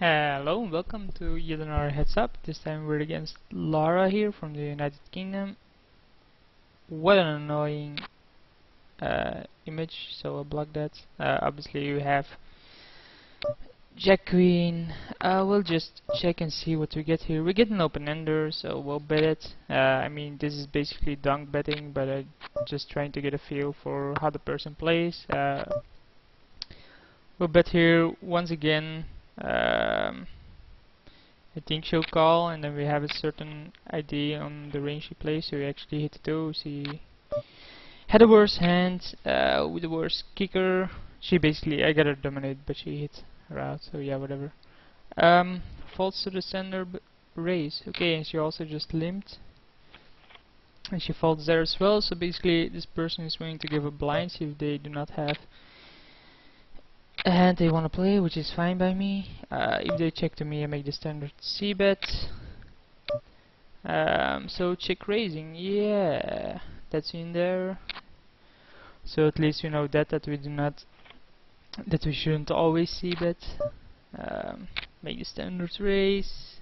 Hello and welcome to yet another Heads Up. This time we're against Laura here from the United Kingdom. What an annoying image, so I'll block that. Obviously you have Jack Queen. We'll just check and see what we get here. We get an open-ender, so we'll bet it. I mean, this is basically dunk betting, but I'm just trying to get a feel for how the person plays. We'll bet here once again. I think she'll call, and then we have a certain idea on the range she plays, so we actually hit the 2. She had a worse hand with the worst kicker. She basically, I got her dominated, but she hit her out, so yeah, whatever. Folds to the sender, raise. Okay, and she also just limped. And she folds there as well, so basically this person is willing to give a blind if they do not have a hand they want to play, which is fine by me. If they check to me, I make the standard c-bet. So check raising, yeah, that's in there. So at least we know that we do not, that we shouldn't always c-bet. Make the standard raise.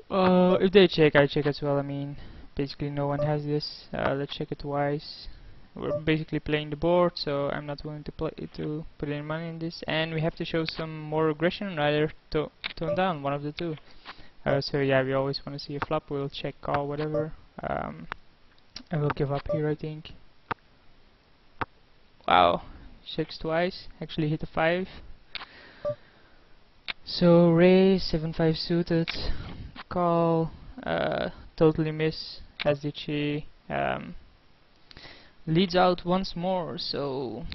If they check, I check as well. I mean, basically no one has this. Let's check it twice. We're basically playing the board, so I'm not willing to put any money in this, and we have to show some more aggression, rather tone down, one of the two. So yeah, we always want to see a flop. We'll check, call, whatever. I will give up here, I think. Wow, checks twice. Actually hit a 5. So raise 7-5 suited, call. Totally miss, as did she. Leads out once more, so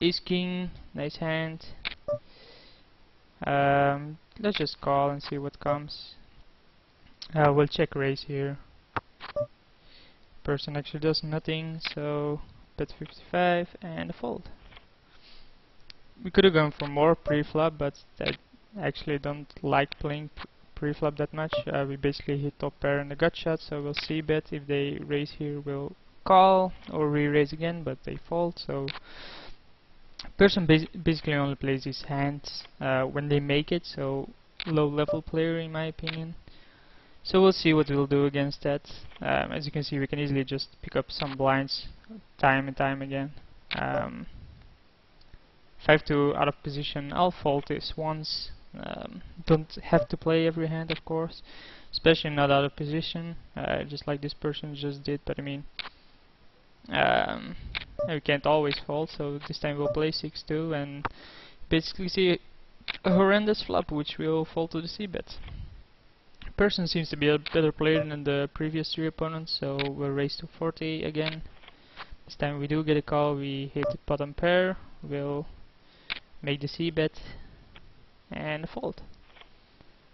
ace king, nice hand. Let's just call and see what comes. We'll check raise here. Person actually does nothing, so bet 55 and a fold. We could have gone for more pre-flop, but I actually don't like playing pre-flop that much. We basically hit top pair and the gut shot, so we'll see bet. If they raise here, we'll call or re-raise again, but they fold. So person basically only plays his hands when they make it, so low level player in my opinion. So we'll see what we'll do against that. As you can see, we can easily just pick up some blinds time and time again. 5-2 out of position. I'll fold this once. Don't have to play every hand, of course, especially not out of position, just like this person just did, but I mean, we can't always fold, so this time we'll play 6-2 and basically see a horrendous flop, which will fold to the c-bet. Person seems to be a better player than the previous 3 opponents, so we'll raise to 40 again. This time we do get a call, we hit the bottom pair, we'll make the c-bet and a fold.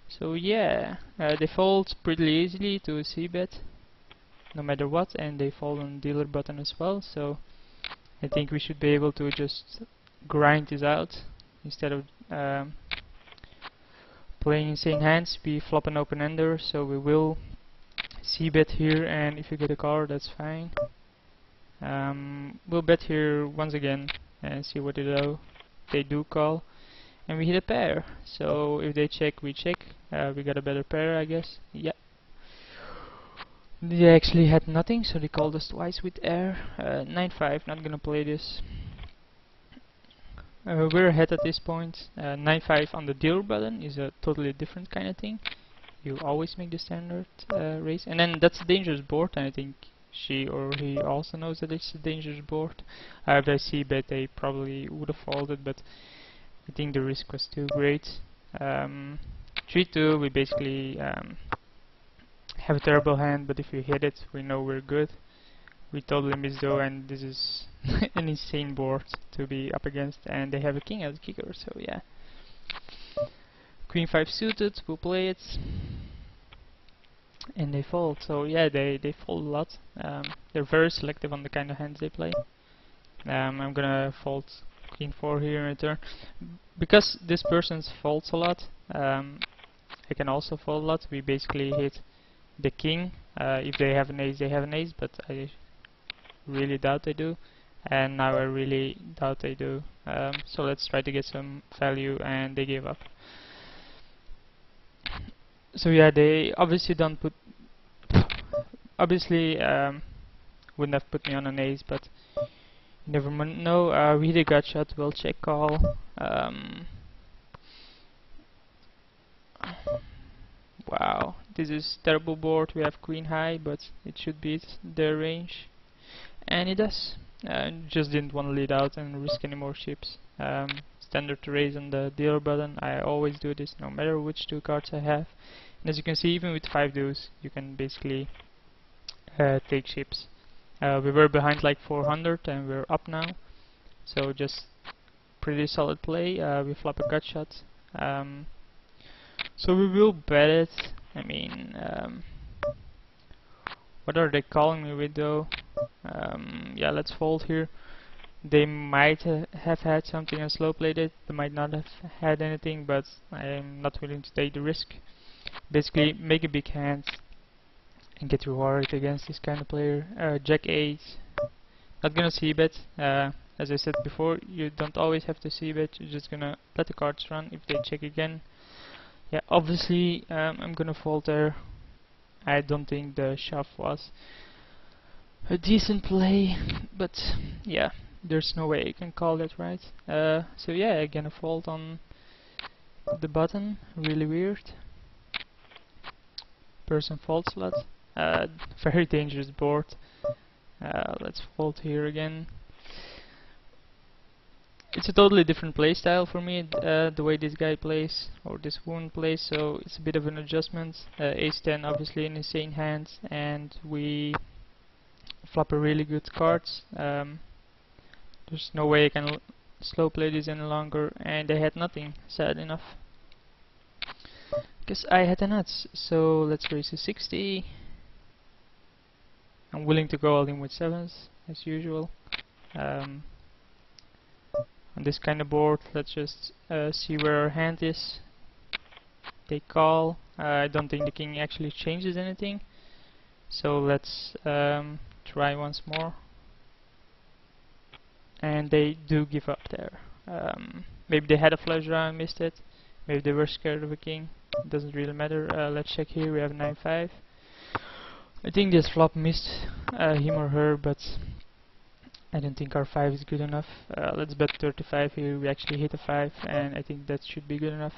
So yeah, they fold pretty easily to a c-bet no matter what, and they fold on dealer button as well, so I think we should be able to just grind this out instead of playing insane hands. We flop an open-ender, so we will c-bet here, and if you get a call, that's fine. We'll bet here once again and see what they do call, and we hit a pair, so if they check, we check. We got a better pair, I guess. Yeah. They actually had nothing, so they called us twice with air. 9-5, not gonna play this. We're ahead at this point. 9-5 on the dealer button is a totally different kind of thing. You always make the standard raise, and then that's a dangerous board, and I think she or he also knows that it's a dangerous board. If they see bet, they probably would have folded, but I think the risk was too great. 3-2, we basically have a terrible hand, but if we hit it, we know we're good. We totally miss though, and this is an insane board to be up against, and they have a king as a kicker, so yeah. Queen 5 suited, we'll play it, and they fold. So yeah, they fold a lot. They're very selective on the kind of hands they play. I'm gonna fold Queen 4 here in return. Because this person folds a lot, I can also fold a lot. We basically hit the king. If they have an ace, they have an ace, but I really doubt they do. and now I really doubt they do. So let's try to get some value, and they gave up. So yeah, they obviously don't put, obviously wouldn't have put me on an ace, but you never know. We hit a gut shot, we'll check call. Wow, this is terrible board. We have queen high, but it should beat their range, and it does. Just didn't want to lead out and risk any more chips. Standard to raise on the dealer button. I always do this no matter which two cards I have. And as you can see, even with 5 deuce, you can basically take chips. We were behind like 400 and we're up now. So just pretty solid play. We flop a gut shot. So we will bet it. I mean, what are they calling me with though? Yeah, let's fold here. They might have had something and slow played it. They might not have had anything, but I am not willing to take the risk. Basically, make a big hand and get rewarded against this kind of player. Jack 8. Not gonna c-bet. As I said before, you don't always have to c-bet. You're just gonna let the cards run. If they check again, yeah, obviously I'm gonna fold there. I don't think the shove was a decent play, but yeah, there's no way you can call that right. So yeah, I'm gonna fold on the button. Really weird. Person folds a lot. Very dangerous board. Let's fold here again. It's a totally different play style for me, the way this guy plays, or this woman plays, so it's a bit of an adjustment. Ace 10 obviously an insane hand, and we flop a really good cards. There's no way I can slow play this any longer, and they had nothing, sad enough. Because I had the nuts, so let's raise to 60. I'm willing to go all in with 7s, as usual. On this kind of board, let's just see where our hand is. They call. I don't think the king actually changes anything, so let's try once more. And they do give up there. Maybe they had a flush draw and missed it. Maybe they were scared of a king. It doesn't really matter. Let's check here. We have 9-5. I think this flop missed him or her, but I don't think our 5 is good enough. Let's bet 35 here. We actually hit a 5, and I think that should be good enough.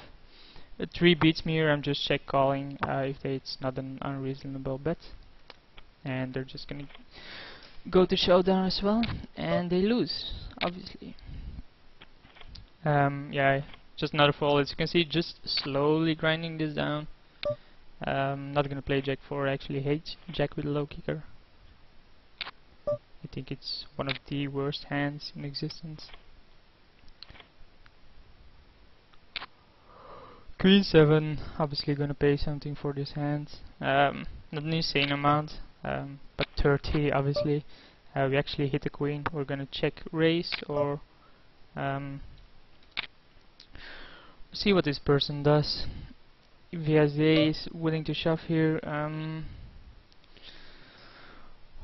A 3 beats me here. I'm just check calling if it's not an unreasonable bet, and they're just gonna go to showdown as well, and they lose, obviously. Yeah, just another fold. As you can see, just slowly grinding this down. Not gonna play Jack 4. I actually hate Jack with a low kicker. I think it's one of the worst hands in existence. Queen 7, obviously gonna pay something for this hand. Not an insane amount, but 30 obviously. We actually hit the queen. We're gonna check raise or see what this person does. If he has the ace, willing to shove here.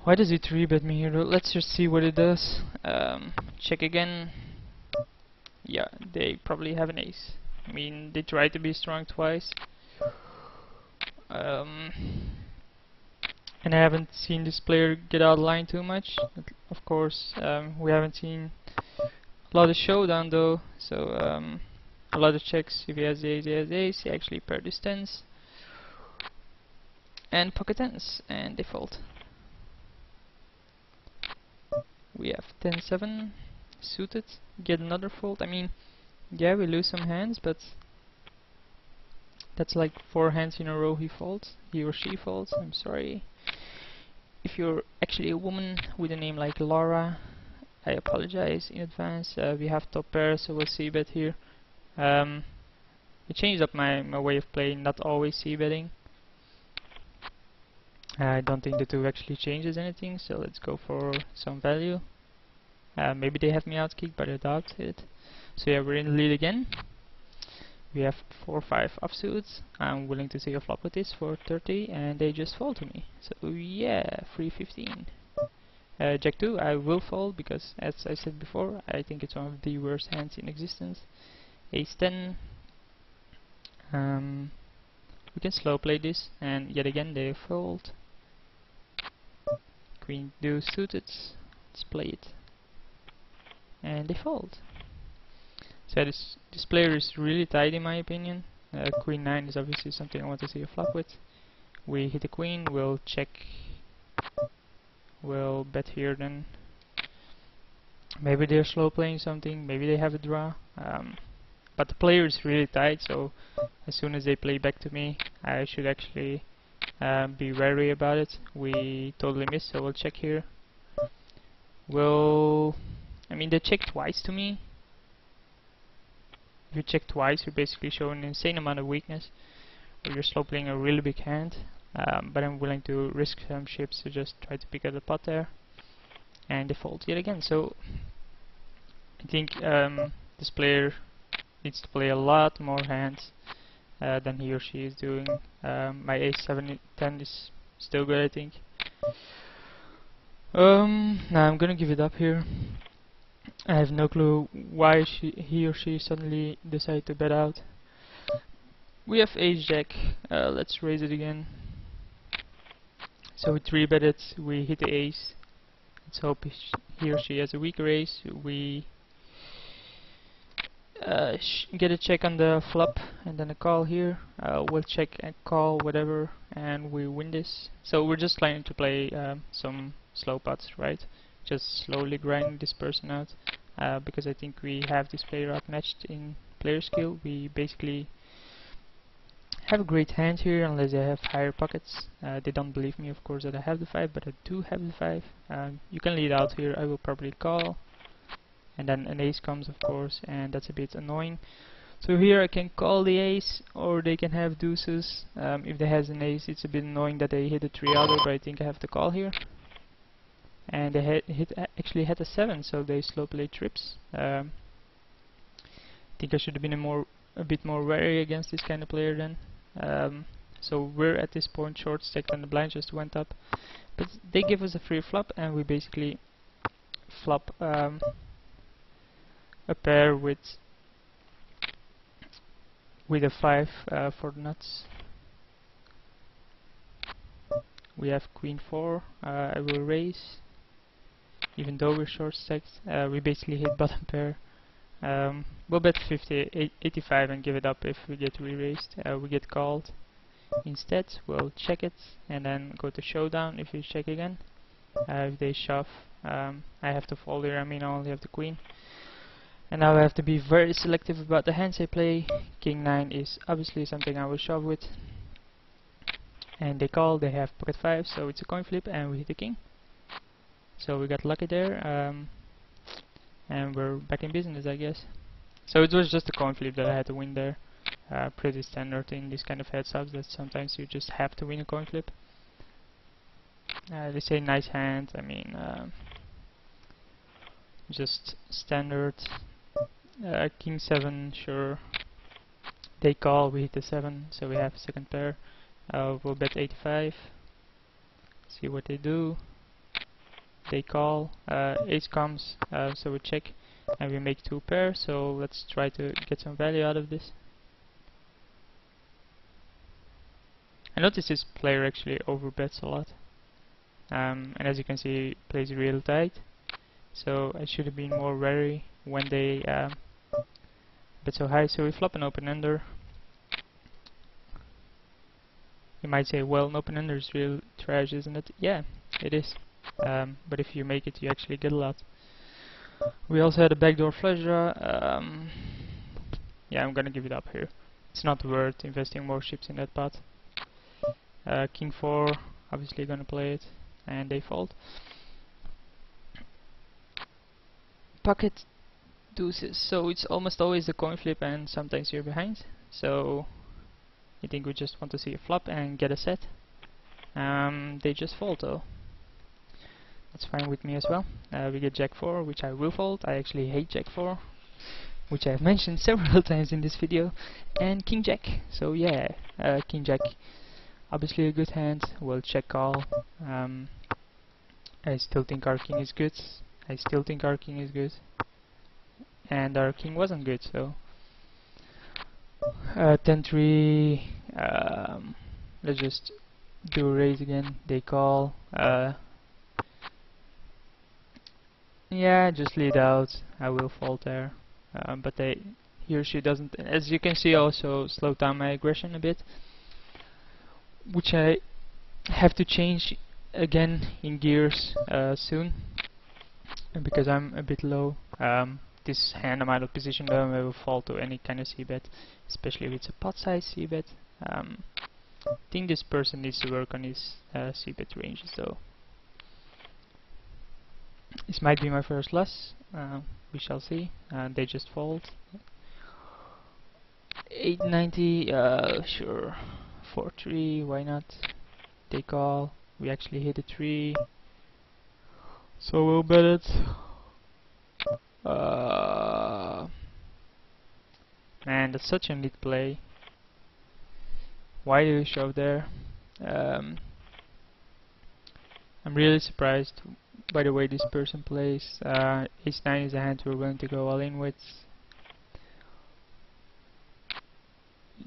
Why does he 3-bet me here? Let's just see what it does. Check again. Yeah, they probably have an ace. I mean, they tried to be strong twice. And I haven't seen this player get out of line too much. Of course, we haven't seen a lot of showdown though, so a lot of checks. If he has the ace, he has the ace. He actually paired his tens and pocket tens, and they fold. We have 10-7 suited. Get another fold. I mean, yeah, we lose some hands, but that's like 4 hands in a row he folds. He or she folds. I'm sorry. If you're actually a woman with a name like Laura, I apologize in advance. We have top pair, so we'll c-bet here. I changed up my way of playing, not always c-betting. I don't think the 2 actually changes anything, so let's go for some value. Maybe they have me outkicked, but I doubt it. So yeah, we're in the lead again. We have 4-5 offsuits. I'm willing to take a flop with this for 30, and they just fold to me. So yeah, 3-15. Jack 2 I will fold because, as I said before, I think it's one of the worst hands in existence. Ace 10. We can slow play this, and yet again they fold. Queen deuce suited. Let's play it, and they fold. So this player is really tight in my opinion. Queen 9 is obviously something I want to see a flop with. We hit the queen, we'll check, we'll bet here then. Maybe they're slow playing something, maybe they have a draw. But the player is really tight, so as soon as they play back to me, I should actually be wary about it. We totally missed, so we'll check here. I mean, they check twice to me. If you check twice, you're basically showing an insane amount of weakness, or you're slow playing a really big hand. But I'm willing to risk some chips to just try to pick up the pot there, and they fold yet again. So I think this player needs to play a lot more hands than he or she is doing. My ace 7 10 is still good, I think. Now I'm gonna give it up here. I have no clue why he or she suddenly decided to bet out. We have ace jack. Let's raise it again. So we 3-bet it, we hit the ace. Let's hope he or she has a weaker ace. We get a check on the flop and then a call here. We'll check and call whatever, and we win this. So we're just trying to play some slow pots, right? Just slowly grinding this person out, because I think we have this player outmatched in player skill. We basically have a great hand here unless they have higher pockets. They don't believe me, of course, that I have the 5, but I do have the 5. You can lead out here. I will probably call, and then an ace comes, of course, and that's a bit annoying. So here I can call the ace, or they can have deuces. If they has an ace, it's a bit annoying that they hit a 3-outer, but I think I have to call here. And they actually had a 7, so they slow play trips. I think I should have been a bit more wary against this kind of player then. So we're at this point short stacked and the blind just went up, but they give us a free flop, and we basically flop a pair with a 5 for the nuts. We have queen 4. I will raise, even though we're short stacked. We basically hit bottom pair. We'll bet 85 and give it up if we get re-raised. We get called. Instead, we'll check it and then go to showdown if we check again. If they shove, I have to fold here. I mean, I only have the queen. And now I have to be very selective about the hands I play. King 9 is obviously something I will shove with. And they call, they have pocket 5, so it's a coin flip, and we hit the king. So we got lucky there. And we're back in business, I guess. So it was just a coin flip that I had to win there. Pretty standard in this kind of heads ups, that sometimes you just have to win a coin flip. They say nice hand, I mean, just standard. King 7, sure. They call, we hit the 7, so we have a second pair. We'll bet 85. See what they do. They call, ace comes, so we check, and we make 2 pairs. So let's try to get some value out of this. I notice this player actually overbets a lot, and as you can see, plays real tight. So I should have been more wary when they bet so high. So we flop an open ender. You might say, well, an open ender is real trash, isn't it? Yeah, it is. But if you make it, you actually get a lot. We also had a backdoor flush draw. Yeah, I'm gonna give it up here. It's not worth investing more chips in that pot. King 4, obviously gonna play it, and they fold. Pocket deuces, so it's almost always a coin flip, and sometimes you're behind. So I think we just want to see a flop and get a set. They just fold though. That's fine with me as well. We get Jack 4, which I will fold. I actually hate Jack 4, which I have mentioned several times in this video. And King Jack. So yeah, King Jack, obviously a good hand. We'll check call, and I still think our king is good. I still think our king is good. And our king wasn't good, so 10-3. Let's just do a raise again. They call. Yeah, just lead out. I will fold there. But he or she doesn't. As you can see, also slow down my aggression a bit, which I have to change again in gears soon, because I'm a bit low. This hand I'm out of position though, I will fall to any kind of c-bet, especially if it's a pot size c-bet. I think this person needs to work on his c-bet ranges though. This might be my first loss, we shall see. They just fold. 890, sure. 4-3, why not? They call. We actually hit a 3, so we'll bet it. Man, that's such a neat play. Why do we shove there? I'm really surprised by the way this person plays. Ace-9 is a hand we're going to go all in with.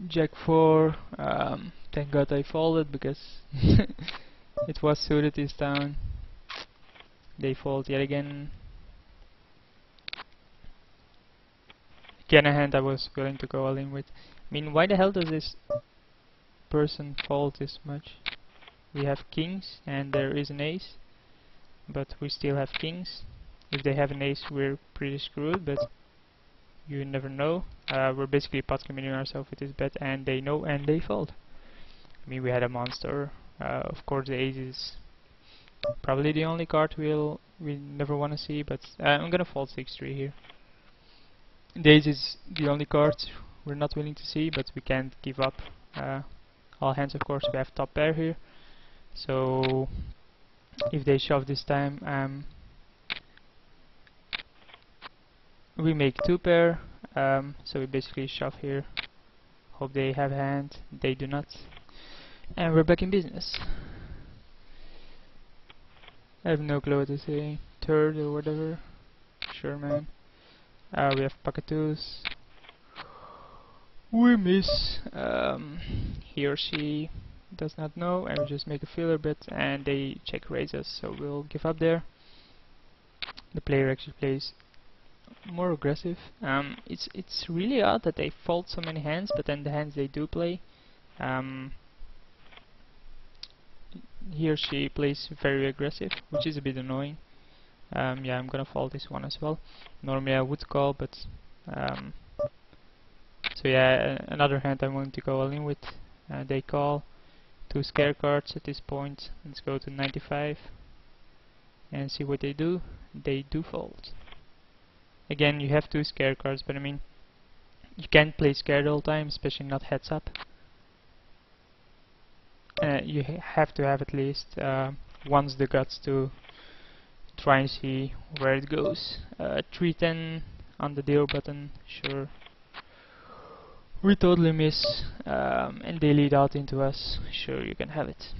Jack-4, thank god I folded because it was suited this down. They fold yet again. Again a hand I was willing to go all in with. I mean, why the hell does this person fold this much? We have kings and there is an ace, but we still have kings. If they have an ace we're pretty screwed, but you never know. We're basically pot committing ourselves with this bet, and they know and they fold. I mean, we had a monster. Of course the ace is probably the only card we never want to see, but I'm gonna fold 6-3 here. The ace is the only card we're not willing to see, but we can't give up. All hands, of course, we have top pair here, so if they shove this time, we make 2 pair, so we basically shove here. Hope they have a hand. They do not, and we're back in business. I have no clue what to say. Third or whatever. Sure, man. We have pocket 2s. We miss. He or she does not know, and we just make a filler bet, and they check raise us, so we'll give up there. The player actually plays more aggressive. It's really odd that they fold so many hands, but then the hands they do play, he or she plays very aggressive, which is a bit annoying. Yeah, I'm gonna fold this one as well. Normally I would call, but so yeah, another hand I'm going to go all in with. They call. 2 scare cards at this point. Let's go to 95 and see what they do. They do fold. Again, you have 2 scare cards, but I mean, you can't play scared all the time, especially not heads up. You have to have at least once the guts to try and see where it goes. 3-10 on the deal button, sure. We totally miss, and they lead out into us. Sure, you can have it.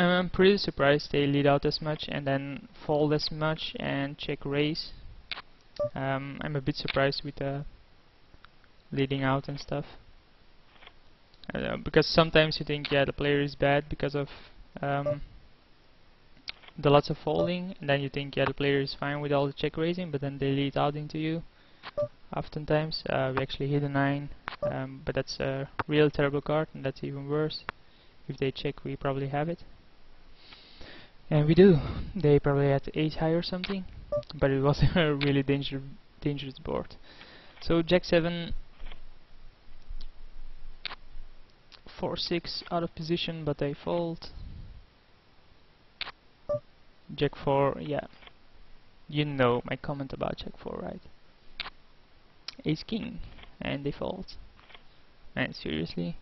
I'm pretty surprised they lead out as much and then fold as much and check raise. I'm a bit surprised with the leading out and stuff. Because sometimes you think, yeah, the player is bad because of the lots of folding, and then you think, yeah, the player is fine with all the check raising, but then they lead out into you. Oftentimes, we actually hit a 9, but that's a real terrible card, and that's even worse. If they check, we probably have it. And we do. They probably had ace high or something, but it was a really dangerous board. So Jack 7, 4-6 out of position, but they fold. Jack 4, yeah. You know my comment about Jack 4, right? Ace King, and they fold. Man, seriously?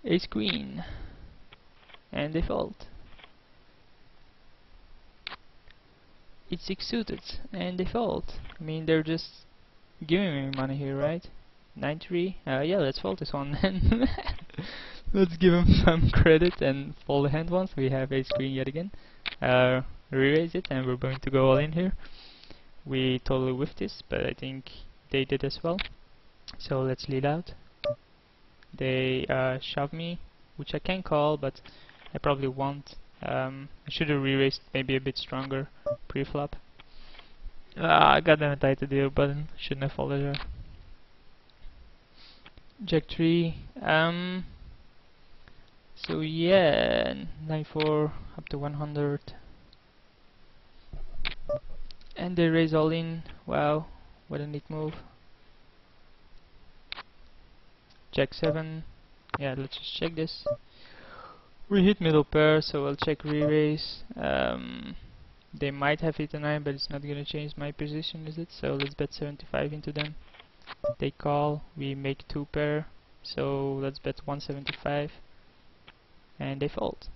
Ace Queen, and they fold. It's 6 suited, and they fold. I mean, they're just giving me money here, right? 9-3. Yeah, let's fold this one then. Let's give him some credit and fold the hand once. We have ace queen yet again. Re-raise it, and we're going to go all in here. We totally whiffed this, but I think they did as well. So let's lead out. They shove me, which I can call, but I probably won't. I should have re-raised maybe a bit stronger pre-flop. Goddamn it, I hit the deal button. Shouldn't have folded her. Jack 3. So yeah, 9-4 up to 100. And they raise all in. Wow, what a neat move. Jack 7. Yeah, let's just check this. We hit middle pair, so I'll check re-raise. They might have hit a 9, but it's not gonna change my position, is it? So let's bet 75 into them. They call, we make 2 pair, so let's bet 175. And they fold.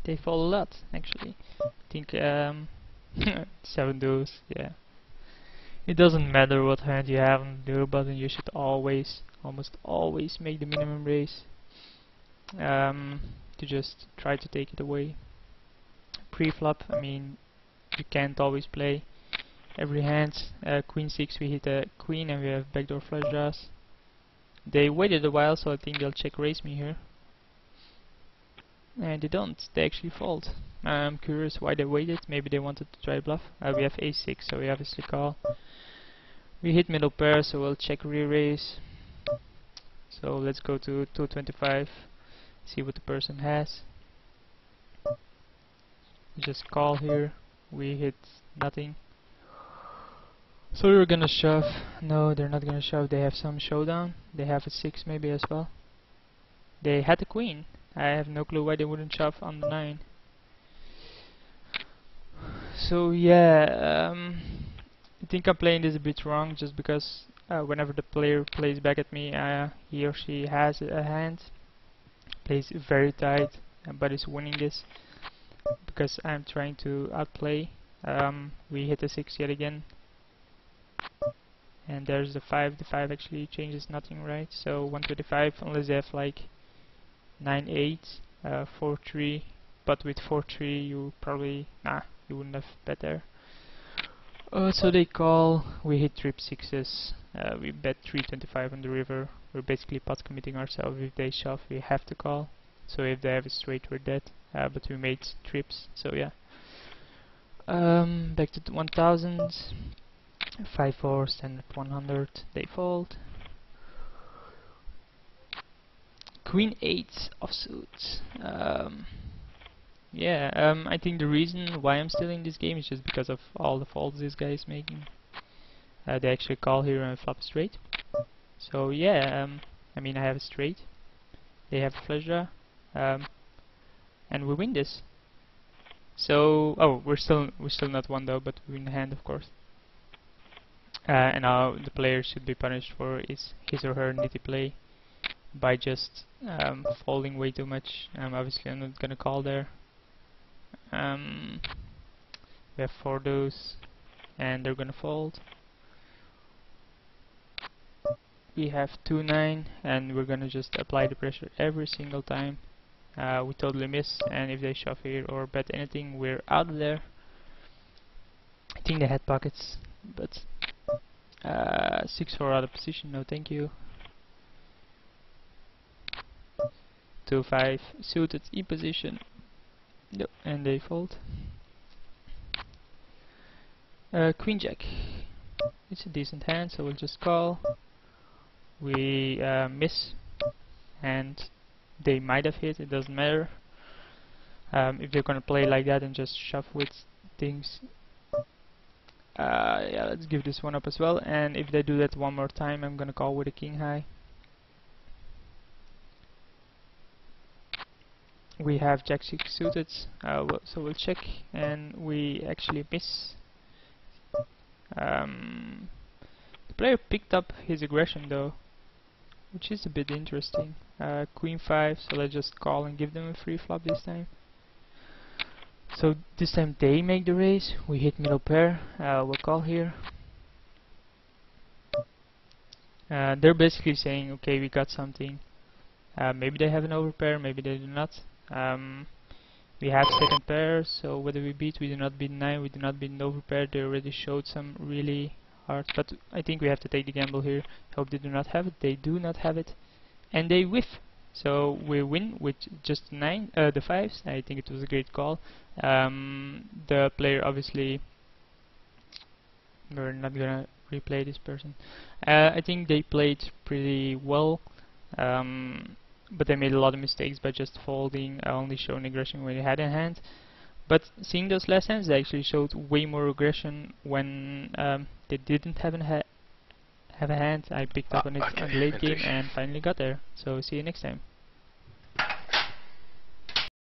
They fold a lot, actually. I think 7 deuce, yeah. It doesn't matter what hand you have on the deal button, you should always, almost always make the minimum raise. To just try to take it away. Pre-flop, I mean, you can't always play every hand. Queen 6, we hit a queen and we have backdoor flush draws. They waited a while, so I think they'll check raise me here. And they don't, they actually fold. I'm curious why they waited. Maybe they wanted to try bluff. We have a6, so we obviously call. We hit middle pair, so we'll check re-raise. So let's go to 225, see what the person has. Just call here. We hit nothing. So we're gonna shove. No, they're not gonna shove. They have some showdown. They have a 6 maybe as well. They had a queen. I have no clue why they wouldn't shove on the 9. So yeah, I think I'm playing this a bit wrong, just because whenever the player plays back at me, he or she has a hand, plays very tight, but is winning this because I'm trying to outplay. We hit a 6 yet again, and there's the 5. The 5 actually changes nothing, right? So 125, unless they have like 9-8, 4-3, but with 4-3 you probably, you wouldn't have bet there. So they call, we hit trip 6s, we bet 325 on the river. We're basically pot committing ourselves. If they shove, we have to call. So if they have a straight, we're dead. But we made trips, so yeah. Back to 1000, 5-4, standard 100, they fold. Queen 8 offsuit. I think the reason why I'm still in this game is just because of all the folds this guy is making. They actually call here and flop straight. So yeah, I mean, I have a straight. They have a flush draw, and we win this. So we're still not won though, but we win the hand, of course. And now the player should be punished for his or her nitty play by just folding way too much. Obviously I'm not gonna call there. We have 4 deuce, and they're gonna fold. We have 2-9, and we're gonna just apply the pressure every single time. We totally miss, and if they shove here or bet anything, we're out of there. I think they had pockets, but 6-4 out of position, no thank you. 2-5 suited E position. Yep, and they fold. Queen Jack. It's a decent hand, so we'll just call. We miss, and they might have hit. It doesn't matter. If they're gonna play like that and just shove with things. Yeah, let's give this one up as well. And if they do that one more time, I'm gonna call with a king high. We have Jack 6 suited, so we'll check, and we actually miss. The player picked up his aggression though, which is a bit interesting. Queen 5, so let's just call and give them a free flop this time. So this time they make the raise, we hit middle pair, we'll call here. They're basically saying, okay, we got something, Maybe they have an overpair, maybe they do not. We have second pair, so whether we do not beat 9, we do not beat an overpair. They already showed some really hard, but I think we have to take the gamble here. Hope they do not have it. They do not have it, and they whiff. So we win with just the 5s. I think it was a great call. The player obviously, we're not gonna replay this person. I think they played pretty well, but they made a lot of mistakes by just folding, only showing aggression when they had a hand. But seeing those last hands, they actually showed way more aggression when they didn't have a hand. I picked up on it on the late game and finally got there. So see you next time.